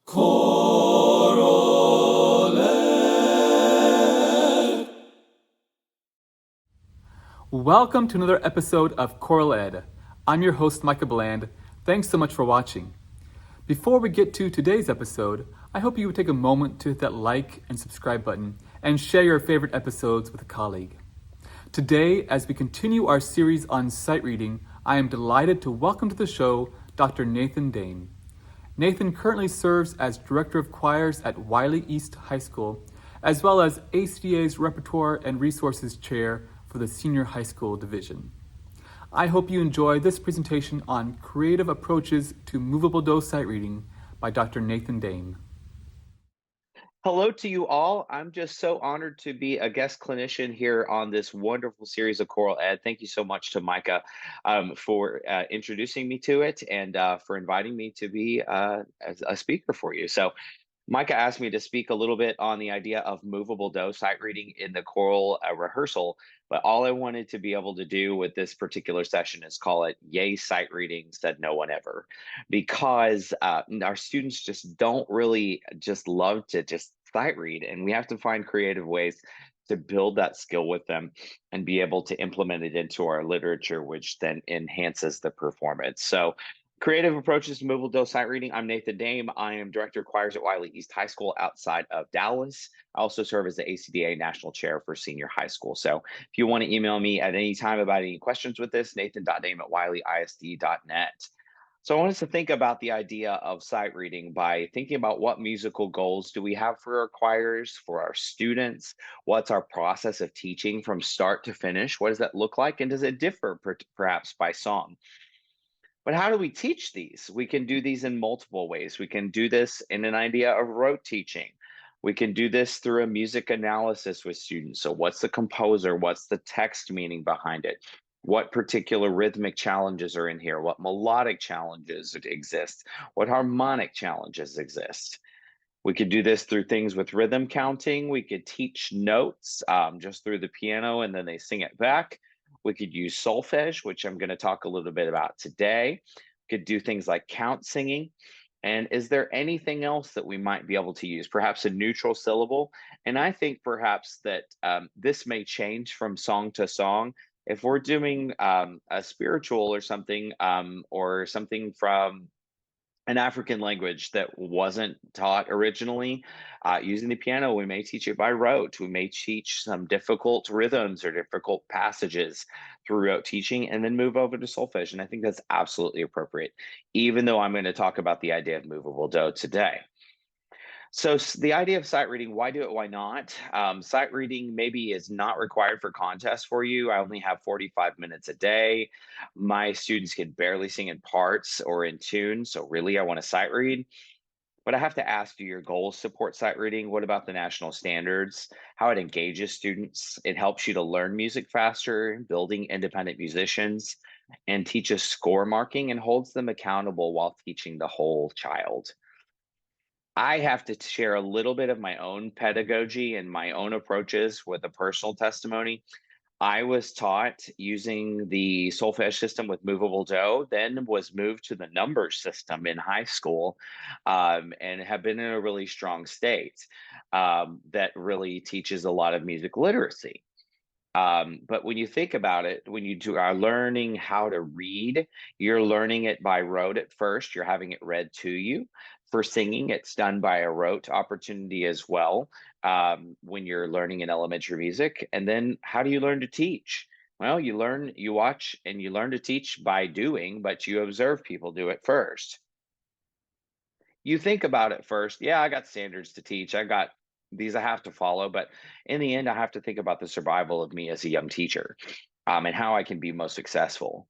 ChoralEd. Welcome to another episode of ChoralEd. I'm your host, Micah Bland. Thanks so much for watching. Before we get to today's episode, I hope you would take a moment to hit that like and subscribe button and share your favorite episodes with a colleague. Today, as we continue our series on sight reading, I am delighted to welcome to the show Dr. Nathan Dame. Nathan currently serves as Director of Choirs at Wiley East High School, as well as ACDA's Repertoire and Resources Chair for the Senior High School Division. I hope you enjoy this presentation on Creative Approaches to Moveable Dose Sight Reading by Dr. Nathan Dame. Hello to you all. I'm just so honored to be a guest clinician here on this wonderful series of ChoralEd. Thank you so much to Micah for introducing me to it and for inviting me to be as a speaker for you. So Micah asked me to speak a little bit on the idea of movable dose sight reading in the choral rehearsal, but all I wanted to be able to do with this particular session is call it Yay Sight Reading Said No One Ever, because our students just don't really just love to just sight read, and we have to find creative ways to build that skill with them and be able to implement it into our literature, which then enhances the performance. So Creative Approaches to Movable Dose Sight Reading. I'm Nathan Dame. I am Director of Choirs at Wiley East High School outside of Dallas. I also serve as the ACDA National Chair for Senior High School. So if you want to email me at any time about any questions with this, nathan.dame@wileyisd.net. So I want us to think about the idea of sight reading by thinking about what musical goals do we have for our choirs, for our students? What's our process of teaching from start to finish? What does that look like? And does it differ perhaps by song? But how do we teach these? We can do these in multiple ways. We can do this in an idea of rote teaching. We can do this through a music analysis with students. So, what's the composer? What's the text meaning behind it? What particular rhythmic challenges are in here? What melodic challenges exist? What harmonic challenges exist? We could do this through things with rhythm counting. We could teach notes just through the piano and then they sing it back. We could use solfege, which I'm going to talk a little bit about today. We could do things like count singing. And is there anything else that we might be able to use? Perhaps a neutral syllable. And I think perhaps that this may change from song to song. If we're doing a spiritual or something from an African language that wasn't taught originally. Using the piano, we may teach it by rote. We may teach some difficult rhythms or difficult passages throughout teaching and then move over to solfege. And I think that's absolutely appropriate, even though I'm going to talk about the idea of movable do today. So the idea of sight reading, why do it, why not? Sight reading maybe is not required for contests for you. I only have 45 minutes a day. My students can barely sing in parts or in tune. So really, I want to sight read. But I have to ask, do your goals support sight reading? What about the national standards? How it engages students? It helps you to learn music faster, building independent musicians, and teaches score marking and holds them accountable while teaching the whole child. I have to share a little bit of my own pedagogy and my own approaches with a personal testimony. I was taught using the solfege system with movable do, then was moved to the numbers system in high school, and have been in a really strong state that really teaches a lot of music literacy. But when you think about it, when are learning how to read, you're learning it by rote at first. You're having it read to you. For singing, it's done by a rote opportunity as well when you're learning in elementary music. And then how do you learn to teach? Well, you watch, and you learn to teach by doing, but you observe people do it first. You think about it first. Yeah, I got standards to teach. I got these I have to follow, but in the end, I have to think about the survival of me as a young teacher, and how I can be most successful.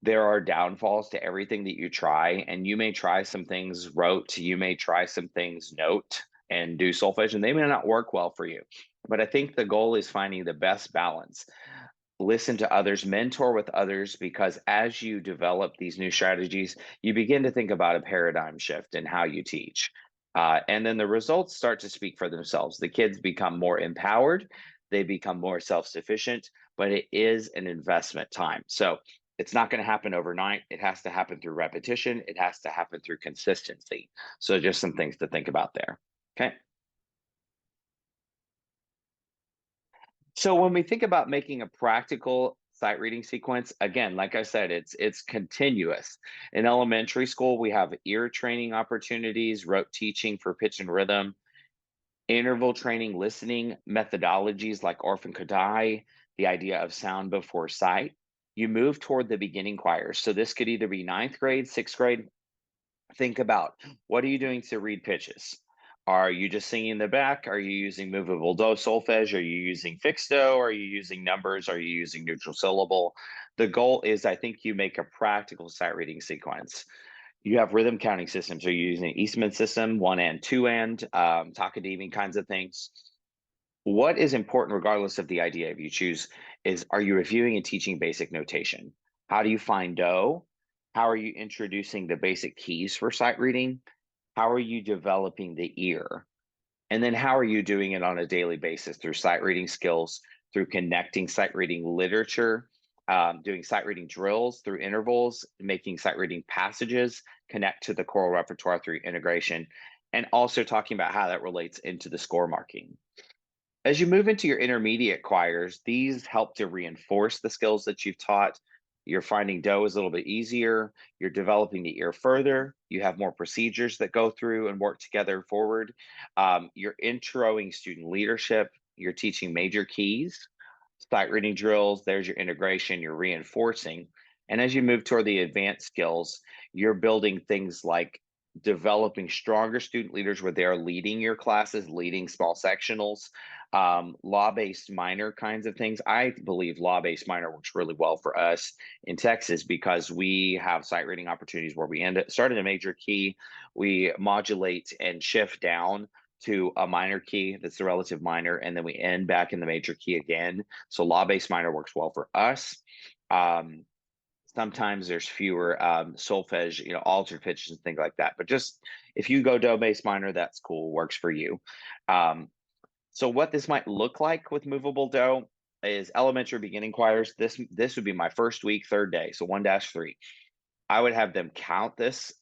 There are downfalls to everything that you try, and you may try some things rote, you may try some things note and do solfege, and they may not work well for you. But I think the goal is finding the best balance. Listen to others, mentor with others, because as you develop these new strategies, you begin to think about a paradigm shift in how you teach. And then the results start to speak for themselves. The kids become more empowered, they become more self sufficient, but it is an investment time. So It's not going to happen overnight. It has to happen through repetition. It has to happen through consistency. So just some things to think about there. Okay. So when we think about making a practical sight reading sequence, again, like I said, it's continuous. In elementary school, we have ear training opportunities, rote teaching for pitch and rhythm, interval training, listening methodologies like Orphan Kodai, the idea of sound before sight. You move toward the beginning choirs. So this could either be ninth grade, sixth grade. Think about, what are you doing to read pitches? Are you just singing in the back? Are you using movable do solfege? Are you using fixed do? Are you using numbers? Are you using neutral syllable? The goal is, I think, you make a practical sight reading sequence. You have rhythm counting systems. Are you using an Eastman system, one and two and, Takadimi kinds of things? What is important, regardless of the idea if you choose, is, are you reviewing and teaching basic notation? How do you find do? How are you introducing the basic keys for sight reading? How are you developing the ear? And then how are you doing it on a daily basis through sight reading skills, through connecting sight reading literature, doing sight reading drills through intervals, making sight reading passages, connect to the choral repertoire through integration, and also talking about how that relates into the score marking. As you move into your intermediate choirs, these help to reinforce the skills that you've taught. You're finding do is a little bit easier. You're developing the ear further. You have more procedures that go through and work together forward. You're introing student leadership. You're teaching major keys, sight reading drills. There's your integration. You're reinforcing. And as you move toward the advanced skills, you're building things like developing stronger student leaders where they are leading your classes, leading small sectionals, law-based minor kinds of things. I believe law-based minor works really well for us in Texas because we have sight reading opportunities where we start in a major key, we modulate and shift down to a minor key that's the relative minor, and then we end back in the major key again. So law-based minor works well for us. Um, Sometimes there's fewer solfege, altered pitches and things like that. But just if you go do bass minor, that's cool, works for you. Um, so what this might look like with movable do is elementary beginning choirs. This would be my first week, third day, so 1-3. I would have them count this.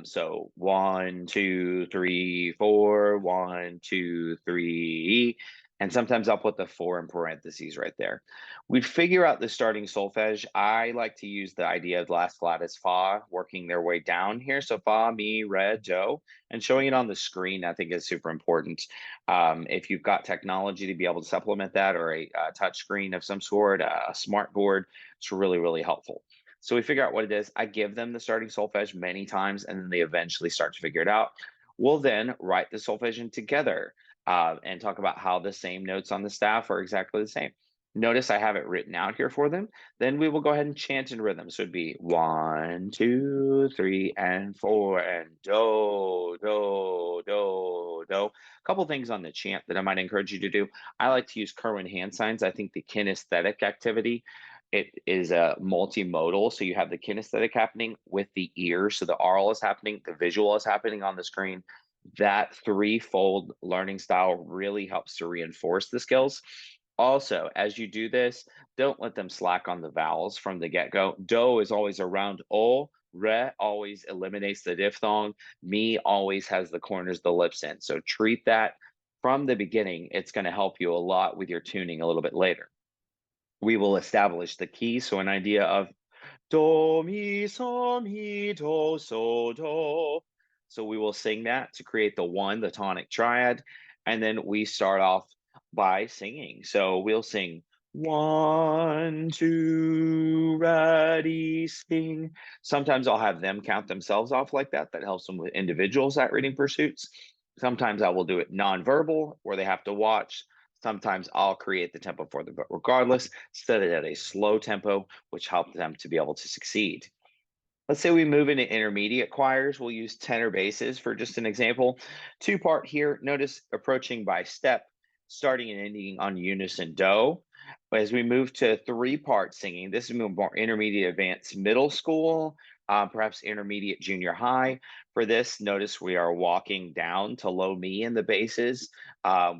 So 1, 2, 3, 4, 1, 2, 3. And sometimes I'll put the 4 in parentheses right there. We'd figure out the starting solfege. I like to use the idea of last flat as fa, working their way down here. So fa, mi, re, do, and showing it on the screen, I think is super important. If you've got technology to be able to supplement that, or a touch screen of some sort, a smart board, it's really, really helpful. So we figure out what it is. I give them the starting solfege many times, and then they eventually start to figure it out. We'll then write the solfege together and talk about how the same notes on the staff are exactly the same. Notice I have it written out here for them. Then we will go ahead and chant in rhythm. So it'd be 1, 2, 3, and 4, and do, do, do, do. A couple things on the chant that I might encourage you to do. I like to use Kerwin hand signs. I think the kinesthetic activity, it is a multimodal. So you have the kinesthetic happening with the ear. So the oral is happening, the visual is happening on the screen. That threefold learning style really helps to reinforce the skills. Also, as you do this, don't let them slack on the vowels from the get-go. Do is always around o. Re always eliminates the diphthong. Mi always has the corners of the lips in. So treat that from the beginning. It's going to help you a lot with your tuning a little bit later. We will establish the key. So an idea of do, mi, so, mi, do, so, do. So we will sing that to create the one, the tonic triad. And then we start off by singing. So we'll sing 1, 2, ready, sing. Sometimes I'll have them count themselves off like that. That helps them with individual sight reading pursuits. Sometimes I will do it nonverbal where they have to watch. Sometimes I'll create the tempo for them, but regardless, set it at a slow tempo, which helps them to be able to succeed. Let's say we move into intermediate choirs. We'll use tenor basses for just an example. Two-part here. Notice approaching by step, starting and ending on unison do. As we move to three-part singing, this is more intermediate, advanced, middle school. perhaps intermediate junior high. For this, notice we are walking down to low me in the basses.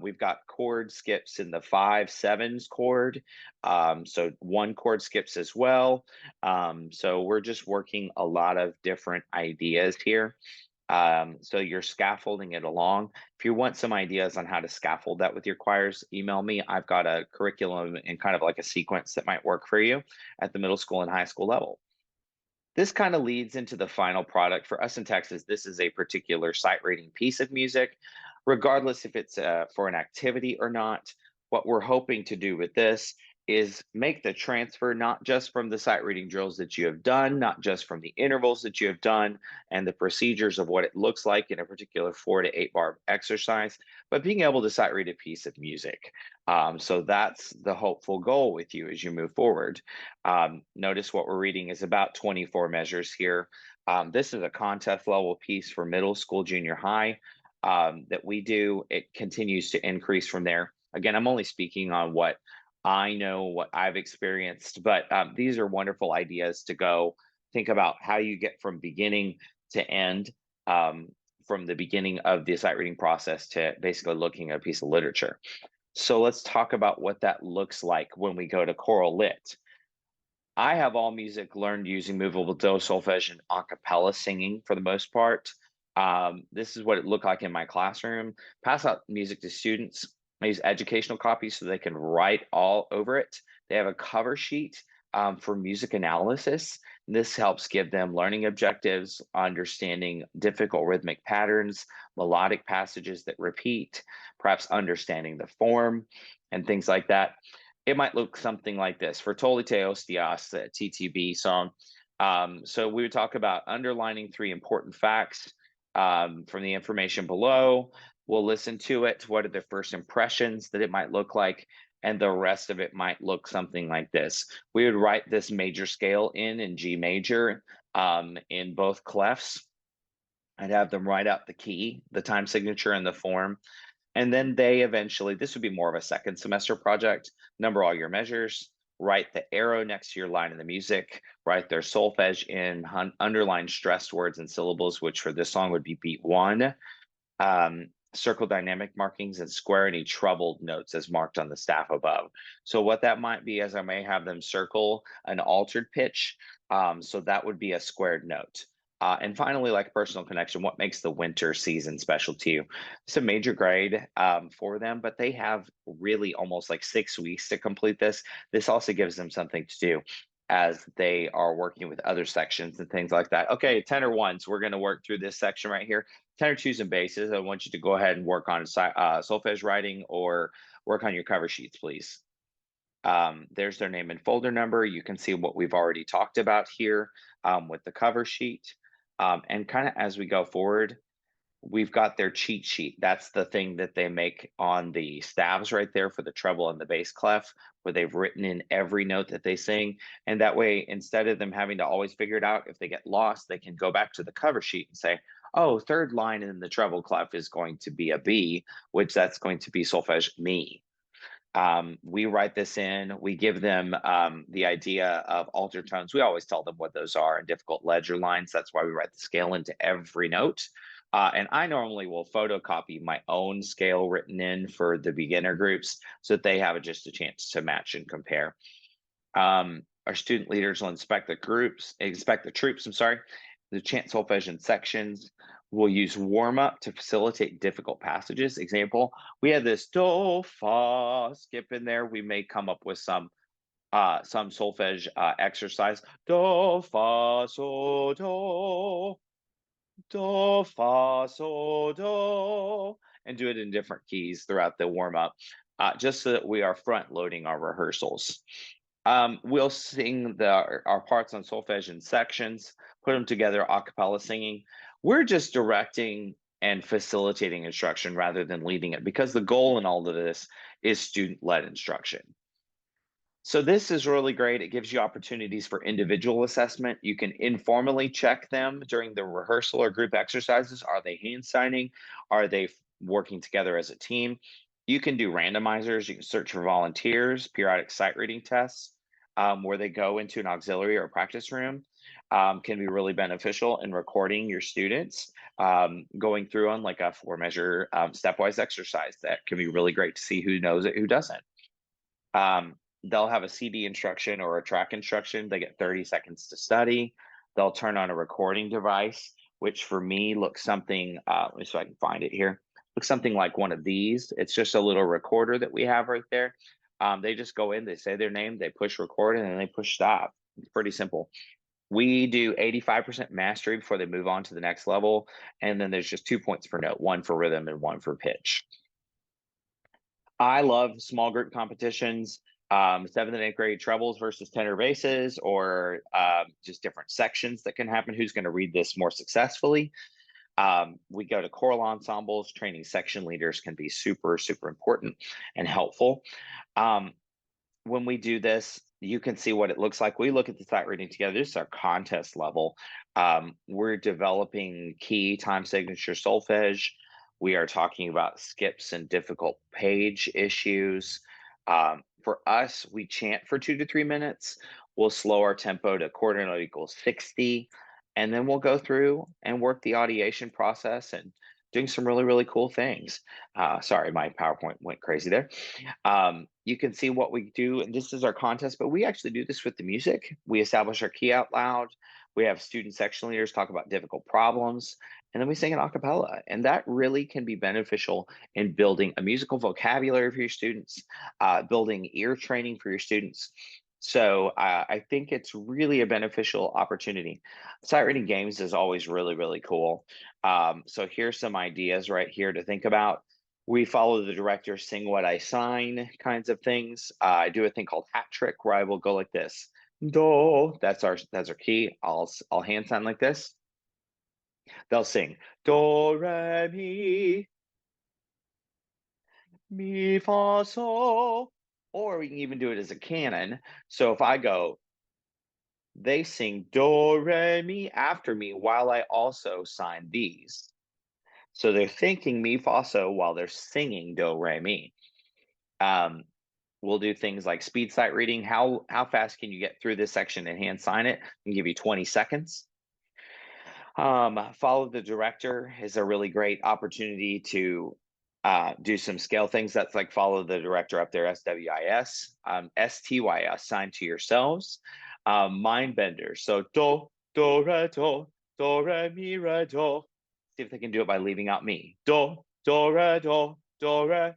We've got chord skips in the five sevens chord. So one chord skips as well. So we're just working a lot of different ideas here. So you're scaffolding it along. If you want some ideas on how to scaffold that with your choirs, email me. I've got a curriculum and kind of like a sequence that might work for you at the middle school and high school level. This kind of leads into the final product. For us in Texas, this is a particular sight reading piece of music, regardless if it's for an activity or not. What we're hoping to do with this is make the transfer not just from the sight reading drills that you have done, not just from the intervals that you have done and the procedures of what it looks like in a particular 4 to 8 bar exercise, but being able to sight read a piece of music. So that's the hopeful goal with you as you move forward. Notice what we're reading is about 24 measures here. This is a contest level piece for middle school, junior high that we do. It continues to increase from there. Again, I'm only speaking on what I know, what I've experienced, but these are wonderful ideas to go think about how you get from beginning to end, from the beginning of the sight reading process to basically looking at a piece of literature. So let's talk about what that looks like when we go to choral lit. I have all music learned using Moveable do solfege and a cappella singing for the most part. This is what it looked like in my classroom. Pass out music to students. I use educational copies so they can write all over it. They have a cover sheet for music analysis. This helps give them learning objectives, understanding difficult rhythmic patterns, melodic passages that repeat, perhaps understanding the form, and things like that. It might look something like this. For Tolite Ostias, the TTB song. So we would talk about underlining three important facts from the information below. We'll listen to it. What are the first impressions that it might look like? And the rest of it might look something like this. We would write this major scale in G major in both clefs. I'd have them write out the key, the time signature, and the form. And then they eventually, this would be more of a second semester project, number all your measures, write the arrow next to your line in the music, write their solfege in, underline stressed words and syllables, which for this song would be beat one, circle dynamic markings and square any troubled notes as marked on the staff above. So what that might be is I may have them circle an altered pitch. So that would be a squared note. And finally, like personal connection, what makes the winter season special to you? It's a major grade for them, but they have really almost like 6 weeks to complete this. This also gives them something to do as they are working with other sections and things like that. Okay, tenor ones, we're going to work through this section right here. Tenor twos and basses, I want you to go ahead and work on solfege writing or work on your cover sheets, please. There's their name and folder number. You can see what we've already talked about here with the cover sheet. And kind of as we go forward, we've got their cheat sheet. That's the thing that they make on the staves right there for the treble and the bass clef, where they've written in every note that they sing. And that way, instead of them having to always figure it out, if they get lost, they can go back to the cover sheet and say, oh, third line in the treble clef is going to be a B, which that's going to be solfege mi. We write this in, we give them the idea of altered tones. We always tell them what those are in difficult ledger lines. That's why we write the scale into every note. And I normally will photocopy my own scale written in for the beginner groups so that they have just a chance to match and compare. Our student leaders will inspect the troops, I'm sorry, the chant solfege in sections. We'll use warm up to facilitate difficult passages. Example, we have this do, fa skip in there. We may come up with some solfege exercise. Do, fa, so, do, fa, so, do, and do it in different keys throughout the warm up, just so that we are front loading our rehearsals. We'll sing our parts on solfege in sections, put them together a cappella singing. We're just directing and facilitating instruction rather than leading it, because the goal in all of this is student-led instruction. So this is really great. It gives you opportunities for individual assessment. You can informally check them during the rehearsal or group exercises. Are they hand signing? Are they working together as a team? You can do randomizers. You can search for volunteers, periodic sight reading tests, where they go into an auxiliary or practice room. can be really beneficial in recording your students going through on like a four measure stepwise exercise. That can be really great to see who knows it, who doesn't. They'll have a CD instruction or a track instruction. They get 30 seconds to study. They'll turn on a recording device, which for me looks something, let me see if I can find it here. Looks something like one of these. It's just a little recorder that we have right there. They just go in, they say their name, they push record, and then they push stop. It's pretty simple. We do 85% mastery before they move on to the next level. And then there's just 2 points per note, one for rhythm and one for pitch. I love small group competitions, seventh and eighth grade trebles versus tenor basses, or just different sections that can happen. Who's going to read this more successfully? We go to choral ensembles. Training section leaders can be super, super important and helpful. When we do this, you can see what it looks like. We look at the sight reading together. This is our contest level. We're developing key time signature solfege. We are talking about skips and difficult page issues. For us, we chant for 2 to 3 minutes. We'll slow our tempo to quarter note equals 60. And then we'll go through and work the audiation process and doing some really, really cool things. Sorry, my PowerPoint went crazy there. You can see what we do, and this is our contest, but we actually do this with the music. We establish our key out loud. We have student section leaders talk about difficult problems, and then we sing an a cappella. And that really can be beneficial in building a musical vocabulary for your students, building ear training for your students. So I think it's really a beneficial opportunity. Sight reading games is always really, really cool. So here's some ideas right here to think about. We follow the director, sing what I sign kinds of things. I do a thing called hat trick where I will go like this. Do, that's our key. I'll hand sign like this. They'll sing do, re, mi, fa, sol. Or we can even do it as a canon. So if I go, they sing do, re, mi after me while I also sign these. So they're thinking mi, fa, sol while they're singing do, re, mi. We'll do things like speed sight reading. How fast can you get through this section and hand sign it? I can give you 20 seconds. Follow the director is a really great opportunity to do some scale things. That's like follow the director up there, SWIS, STYS, sign to yourselves. Mind benders. So do, re, mi, re, do. See if they can do it by leaving out me. Do, re, do, re,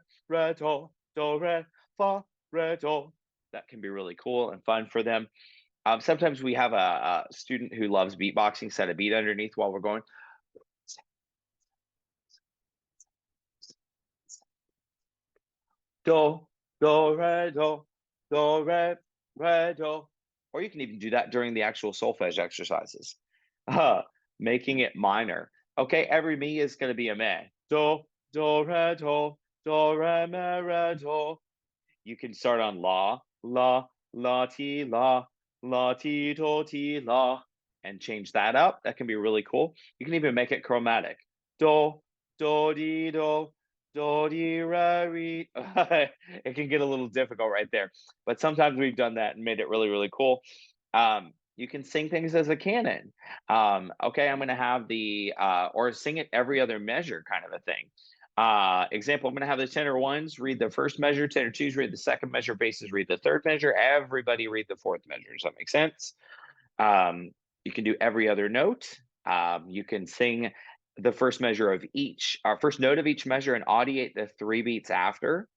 do, re, fa, re, do. That can be really cool and fun for them. Sometimes we have a student who loves beatboxing, set a beat underneath while we're going. Do, re, do, re, do. Or you can even do that during the actual solfege exercises. Making it minor. Okay, every mi is going to be a me. Do, re, do, re, mi, re, do. You can start on la, ti, la, ti, do, ti, la, and change that up. That can be really cool. You can even make it chromatic. Do, di, do, di, re, re. It can get a little difficult right there, but sometimes we've done that and made it really, really cool. You can sing things as a canon. Okay, I'm going to have the, or sing it every other measure kind of a thing. Example, I'm going to have the tenor ones read the first measure, tenor twos read the second measure, basses read the third measure, everybody read the fourth measure. Does that make sense? You can do every other note. You can sing the first measure of each, our first note of each measure, and audiate the 3 beats after.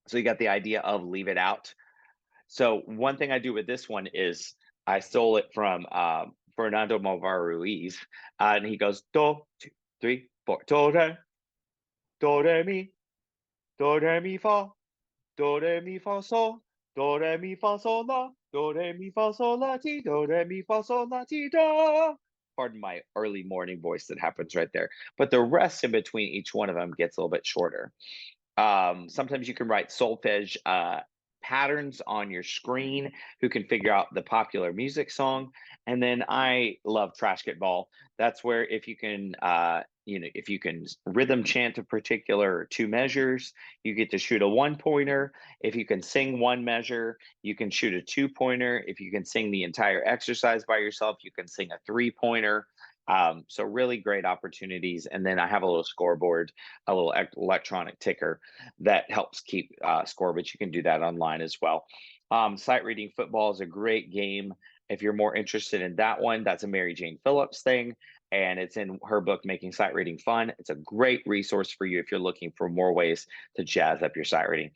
So you got the idea of leave it out. So one thing I do with this one is I stole it from Fernando Movar Ruiz, and he goes do, 2, 3, 4, do, re, mi, fa, do, re, mi, fa, sol, do, re, mi, fa, sol, la, do, re, mi, fa, sol, la, ti, do, re, mi, fa, sol, la, ti, do. Pardon my early morning voice that happens right there. But the rest in between each one of them gets a little bit shorter. Sometimes you can write solfege patterns on your screen, who can figure out the popular music song. And then I love trash get ball. That's where if you can, if you can rhythm chant a particular two measures, you get to shoot a one pointer. If you can sing one measure, you can shoot a two pointer. If you can sing the entire exercise by yourself, you can sing a three pointer. So really great opportunities. And then I have a little scoreboard, a little electronic ticker that helps keep score, but you can do that online as well. Sight reading football is a great game. If you're more interested in that one, that's a Mary Jane Phillips thing, and it's in her book, Making Sight Reading Fun. It's a great resource for you if you're looking for more ways to jazz up your sight reading.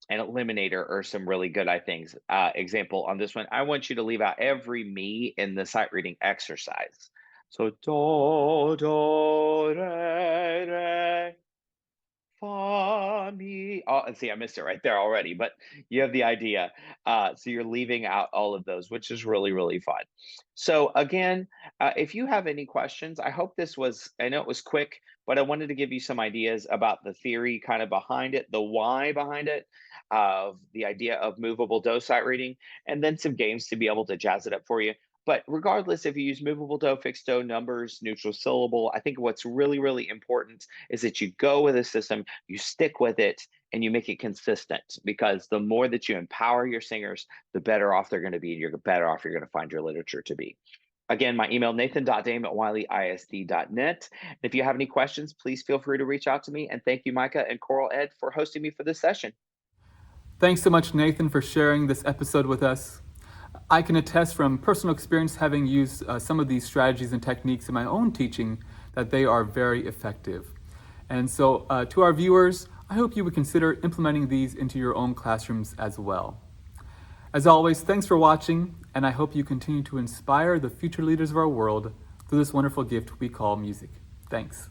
And Eliminator are some really good, I think. Example on this one, I want you to leave out every me in the sight reading exercise. So do, do, re, re, fa, mi. Oh, and see, I missed it right there already, but you have the idea. So you're leaving out all of those, which is really, really fun. So again, if you have any questions, I hope this was, I know it was quick, but I wanted to give you some ideas about the theory kind of behind it, the why behind it, of the idea of movable do sight reading, and then some games to be able to jazz it up for you. But regardless, if you use movable do, fixed do, numbers, neutral syllable, I think what's really, really important is that you go with a system, you stick with it, and you make it consistent, because the more that you empower your singers, the better off they're going to be, and you're better off you're going to find your literature to be. Again, my email, nathan.dame@wileyisd.net. If you have any questions, please feel free to reach out to me. And thank you, Micah and ChoralEd, for hosting me for this session. Thanks so much, Nathan, for sharing this episode with us. I can attest from personal experience, having used some of these strategies and techniques in my own teaching, that they are very effective. And so to our viewers, I hope you would consider implementing these into your own classrooms as well. As always, thanks for watching, and I hope you continue to inspire the future leaders of our world through this wonderful gift we call music. Thanks.